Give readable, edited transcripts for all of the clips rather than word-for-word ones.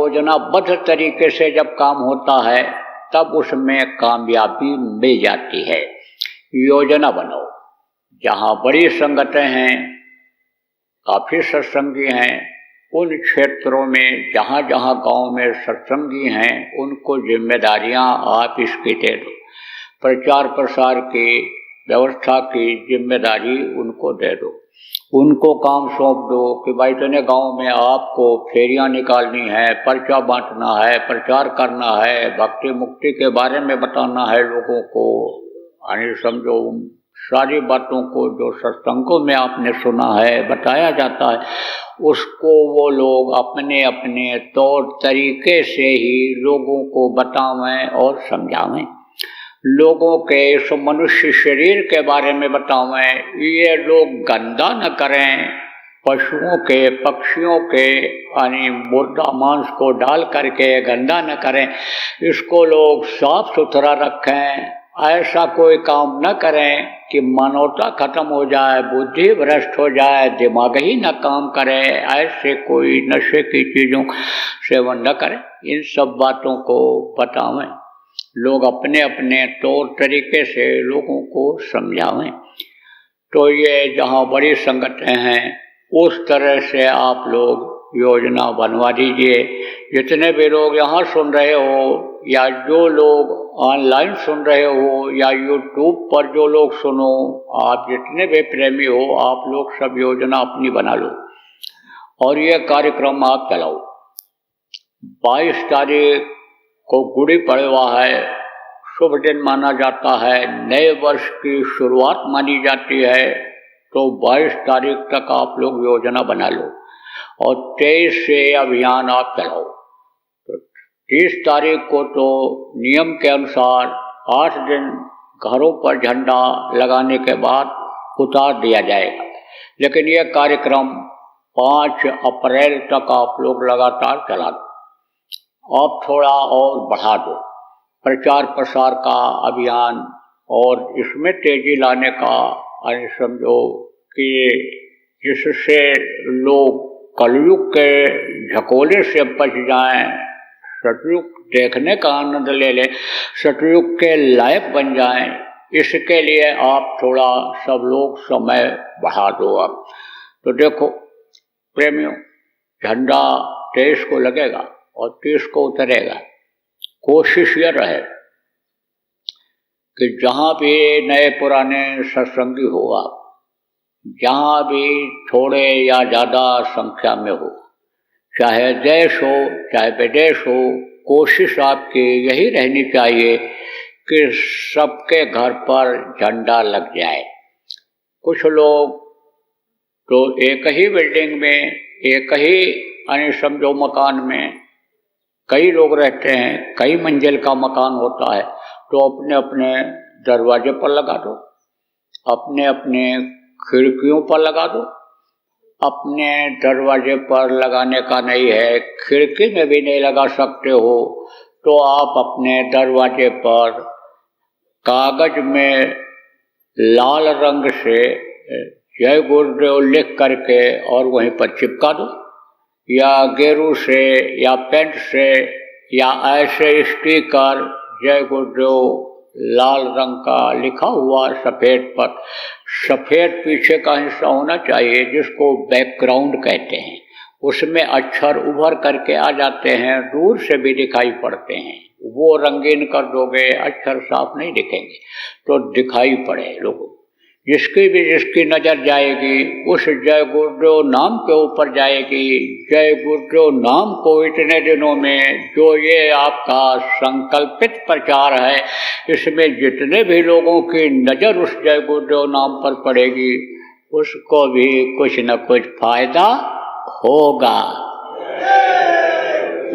योजनाबद्ध तरीके से जब काम होता है तब उसमें कामयाबी मिल जाती है। योजना बनाओ। जहाँ बड़ी संगतें हैं, काफ़ी सत्संगी हैं, उन क्षेत्रों में जहाँ जहाँ गांव में सत्संगी हैं उनको जिम्मेदारियाँ आप इसकी दे दो। प्रचार प्रसार की व्यवस्था की जिम्मेदारी उनको दे दो। उनको काम सौंप दो कि भाई इतने गांव में आपको फेरियां निकालनी है, पर्चा बांटना है, प्रचार करना है, भक्ति मुक्ति के बारे में बताना है लोगों को। यानी समझो सारी बातों को जो सत्संगों में आपने सुना है, बताया जाता है, उसको वो लोग अपने अपने तौर तरीके से ही लोगों को बतावें और समझावें। लोगों के इस मनुष्य शरीर के बारे में बतावें, ये लोग गंदा न करें, पशुओं के पक्षियों के यानी मुर्दा मांस को डाल करके गंदा न करें, इसको लोग साफ सुथरा रखें। ऐसा कोई काम न करें कि मानवता खत्म हो जाए, बुद्धि भ्रष्ट हो जाए, दिमाग ही न काम करे, ऐसे कोई नशे की चीज़ों सेवन न करें। इन सब बातों को बतावें, लोग अपने अपने तौर तरीके से लोगों को समझावें। तो ये जहाँ बड़ी संगतें हैं उस तरह से आप लोग योजना बनवा दीजिए। जितने भी लोग यहाँ सुन रहे हो या जो लोग ऑनलाइन सुन रहे हो या यूट्यूब पर जो लोग सुनो, आप जितने भी प्रेमी हो, आप लोग सब योजना अपनी बना लो और ये कार्यक्रम आप चलाओ। 22 तारीख को गुड़ी पड़वा है, शुभ दिन माना जाता है, नए वर्ष की शुरुआत मानी जाती है। तो 22 तारीख तक आप लोग योजना बना लो और 23 से अभियान आप चलाओ। तो 30 तारीख को तो नियम के अनुसार 8 दिन घरों पर झंडा लगाने के बाद उतार दिया जाएगा, लेकिन यह कार्यक्रम 5 अप्रैल तक आप लोग लगातार चला दो। आप थोड़ा और बढ़ा दो प्रचार प्रसार का अभियान और इसमें तेजी लाने का। समझो कि जिससे लोग कलयुग के झकोले से बच जाएं, सतयुग देखने का आनंद ले लें, सतयुग के लायक बन जाएं, इसके लिए आप थोड़ा सब लोग समय बढ़ा दो। अब तो देखो प्रेमियों, झंडा 23 को लगेगा और 30 को उतरेगा। कोशिश यह रहे कि जहाँ भी नए पुराने सत्संगी होगा, जहाँ भी थोड़े या ज़्यादा संख्या में हो, चाहे देश हो चाहे विदेश हो, कोशिश आपकी यही रहनी चाहिए कि सबके घर पर झंडा लग जाए। कुछ लोग तो एक ही बिल्डिंग में, एक ही यानी समझो मकान में कई लोग रहते हैं, कई मंजिल का मकान होता है, तो अपने अपने दरवाजे पर लगा दो, अपने अपने खिड़कियों पर लगा दो। अपने दरवाजे पर लगाने का नहीं है, खिड़की में भी नहीं लगा सकते हो, तो आप अपने दरवाजे पर कागज में लाल रंग से जय गुरुदेव लिख करके और वहीं पर चिपका दो, या गेरू से या पेंट से या ऐसे स्टिकर जय गुरुदेव लाल रंग का लिखा हुआ सफ़ेद पर, सफ़ेद पीछे का हिस्सा होना चाहिए जिसको बैकग्राउंड कहते हैं, उसमें अक्षर उभर करके आ जाते हैं, दूर से भी दिखाई पड़ते हैं। वो रंगीन कर दोगे अक्षर साफ नहीं दिखेंगे, तो दिखाई पड़े लोगों। जिसकी भी जिसकी नज़र जाएगी उस जय गुरुदेव नाम के ऊपर जाएगी। जय गुरुदेव नाम को इतने दिनों में जो ये आपका संकल्पित प्रचार है, इसमें जितने भी लोगों की नज़र उस जय गुरुदेव नाम पर पड़ेगी, उसको भी कुछ न कुछ फायदा होगा,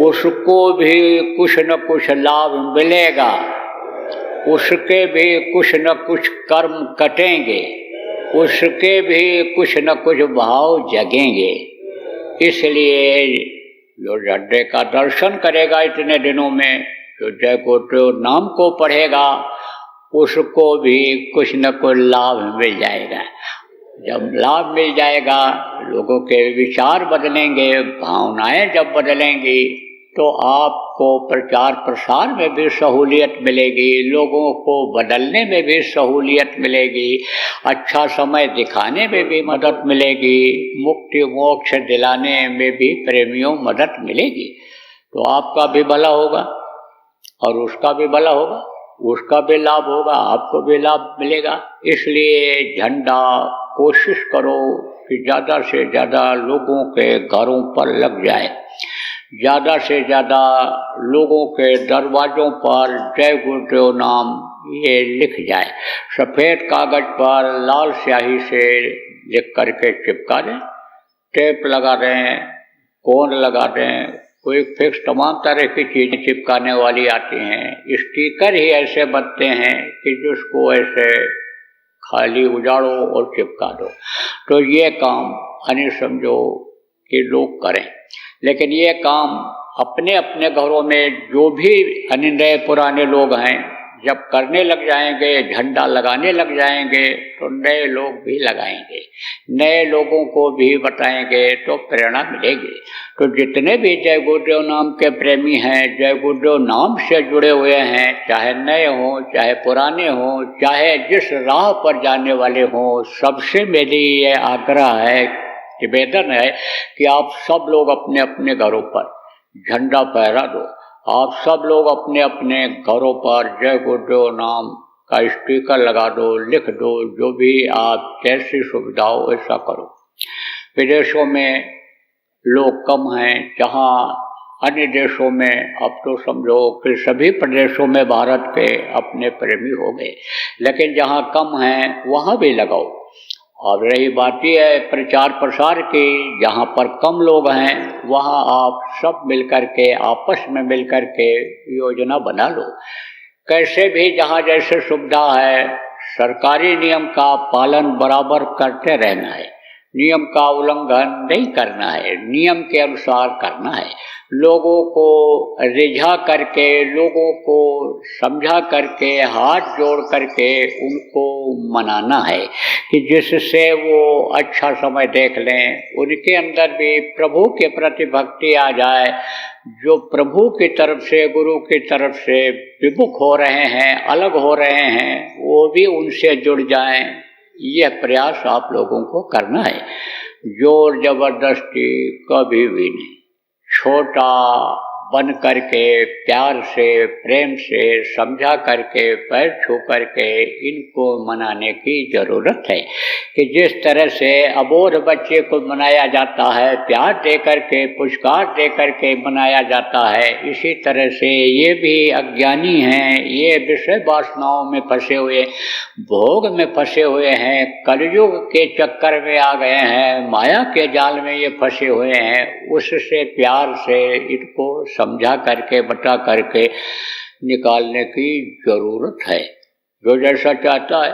उसको भी कुछ न कुछ लाभ मिलेगा, उसके भी कुछ न कुछ कर्म कटेंगे, उसके भी कुछ न कुछ भाव जगेंगे। इसलिए जो झंडे का दर्शन करेगा इतने दिनों में, जो जय गुरुदेव नाम को पढ़ेगा, उसको भी कुछ न कुछ लाभ मिल जाएगा। जब लाभ मिल जाएगा, लोगों के विचार बदलेंगे, भावनाएं जब बदलेंगी, तो आपको प्रचार प्रसार में भी सहूलियत मिलेगी, लोगों को बदलने में भी सहूलियत मिलेगी, अच्छा समय दिखाने में भी मदद मिलेगी, मुक्ति मोक्ष दिलाने में भी प्रेमियों मदद मिलेगी। तो आपका भी भला होगा और उसका भी भला होगा, उसका भी लाभ होगा, आपको भी लाभ मिलेगा। इसलिए झंडा कोशिश करो कि ज़्यादा से ज़्यादा लोगों के घरों पर लग जाए, ज़्यादा से ज़्यादा लोगों के दरवाज़ों पर जय गुरुदेव नाम ये लिख जाए, सफ़ेद कागज़ पर लाल स्याही से लिख करके चिपका दें, टेप लगा दें, कोन लगा दें, कोई फिक्स तमाम तरह की चीज़ें चिपकाने वाली आती हैं। स्टिकर ही ऐसे बनते हैं कि जिसको ऐसे खाली उजाड़ो और चिपका दो। तो ये काम यानी समझो कि लोग करें, लेकिन ये काम अपने अपने घरों में जो भी नए पुराने लोग हैं जब करने लग जाएंगे, झंडा लगाने लग जाएंगे, तो नए लोग भी लगाएंगे, नए लोगों को भी बताएंगे तो प्रेरणा मिलेगी। तो जितने भी जय गुरुदेव नाम के प्रेमी हैं, जय गुरुदेव नाम से जुड़े हुए हैं, चाहे नए हों चाहे पुराने हों, चाहे जिस राह पर जाने वाले हों, सबसे मेरी ये आग्रह है, निवेदन है कि आप सब लोग अपने अपने घरों पर झंडा फहरा दो। आप सब लोग अपने अपने घरों पर जय गुरुदेव नाम का स्टिकर लगा दो, लिख दो, जो भी आप जैसी सुविधा हो ऐसा करो। विदेशों में लोग कम हैं, जहाँ अन्य देशों में अब तो समझो कि सभी प्रदेशों में भारत के अपने प्रेमी हो गए, लेकिन जहाँ कम हैं वहाँ भी लगाओ। अब रही बात यह है प्रचार प्रसार की, जहाँ पर कम लोग हैं वहाँ आप सब मिलकर के आपस में मिलकर के योजना बना लो। कैसे भी जहाँ जैसे सुविधा है, सरकारी नियम का पालन बराबर करते रहना है, नियम का उल्लंघन नहीं करना है, नियम के अनुसार करना है। लोगों को रिझा करके, लोगों को समझा करके, हाथ जोड़ करके उनको मनाना है कि जिससे वो अच्छा समय देख लें, उनके अंदर भी प्रभु के प्रति भक्ति आ जाए। जो प्रभु की तरफ से, गुरु की तरफ से विमुख हो रहे हैं, अलग हो रहे हैं, वो भी उनसे जुड़ जाएं। यह प्रयास आप लोगों को करना है। जोर जबरदस्ती कभी भी नहीं, छोटा बन करके, प्यार से, प्रेम से समझा करके, पैर छू करके इनको मनाने की ज़रूरत है कि जिस तरह से अबोध बच्चे को मनाया जाता है, प्यार दे करके, पुरस्कार दे करके मनाया जाता है, इसी तरह से ये भी अज्ञानी हैं, ये विषय वासनाओं में फंसे हुए, भोग में फंसे हुए हैं, कलयुग के चक्कर में आ गए हैं, माया के जाल में ये फंसे हुए हैं। उससे प्यार से इनको समझा करके, बता करके निकालने की जरूरत है। जो जैसा चाहता है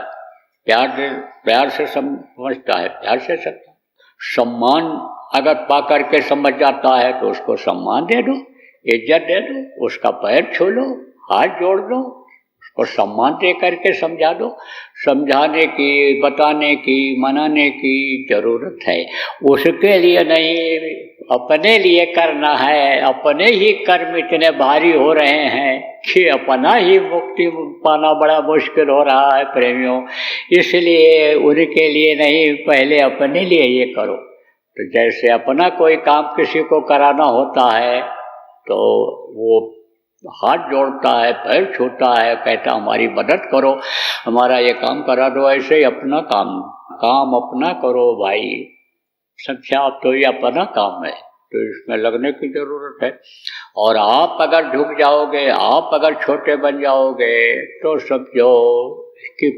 प्यार से समझता है, प्यार से सकता। सम्मान अगर पा करके समझ जाता है तो उसको सम्मान दे दो, इज्जत दे दो, उसका पैर छू लो, हाथ जोड़ दो, उसको सम्मान दे करके समझा दो। समझाने की, बताने की, मनाने की जरूरत है। उसके लिए नहीं, अपने लिए करना है। अपने ही कर्म इतने भारी हो रहे हैं कि अपना ही मुक्ति पाना बड़ा मुश्किल हो रहा है प्रेमियों। इसलिए उनके लिए नहीं, पहले अपने लिए ये करो। तो जैसे अपना कोई काम किसी को कराना होता है तो वो हाथ जोड़ता है, पैर छूता है, कहता हमारी मदद करो, हमारा ये काम करा दो। ऐसे ही अपना काम अपना करो भाई। सच्चा तो ये अपना काम है, तो इसमें लगने की जरूरत है। और आप अगर झुक जाओगे, आप अगर छोटे बन जाओगे तो समझो कि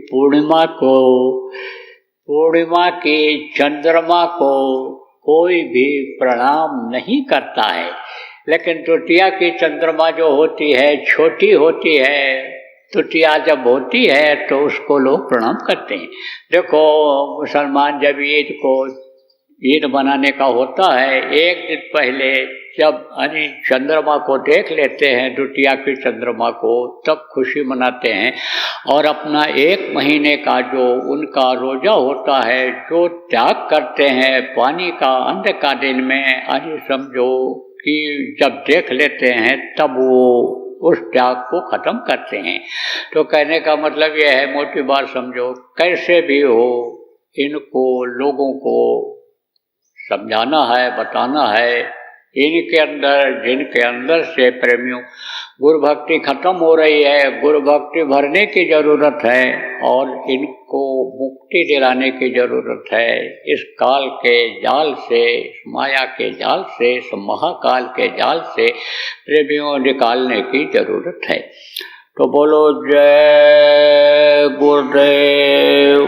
पूर्णिमा की चंद्रमा को कोई भी प्रणाम नहीं करता है, लेकिन तृतीया की चंद्रमा जो होती है छोटी होती है। तृतीया जब होती है तो उसको लोग प्रणाम करते हैं। देखो मुसलमान जब ईद मनाने का होता है, एक दिन पहले जब चंद्रमा को देख लेते हैं, द्वितीया की चंद्रमा को, तब खुशी मनाते हैं। और अपना 1 महीने का जो उनका रोजा होता है, जो त्याग करते हैं पानी का अंध का दिन में, समझो कि जब देख लेते हैं तब वो उस त्याग को खत्म करते हैं। तो कहने का मतलब यह है, मोटी बात समझो, कैसे भी हो इनको लोगों को समझाना है, बताना है। इनके अंदर, जिनके अंदर से प्रेमियों गुरु भक्ति खत्म हो रही है, गुरु भक्ति भरने की जरूरत है और इनको मुक्ति दिलाने की जरूरत है। इस काल के जाल से, इस माया के जाल से, इस महाकाल के जाल से प्रेमियों निकालने की जरूरत है। तो बोलो जय गुरुदेव।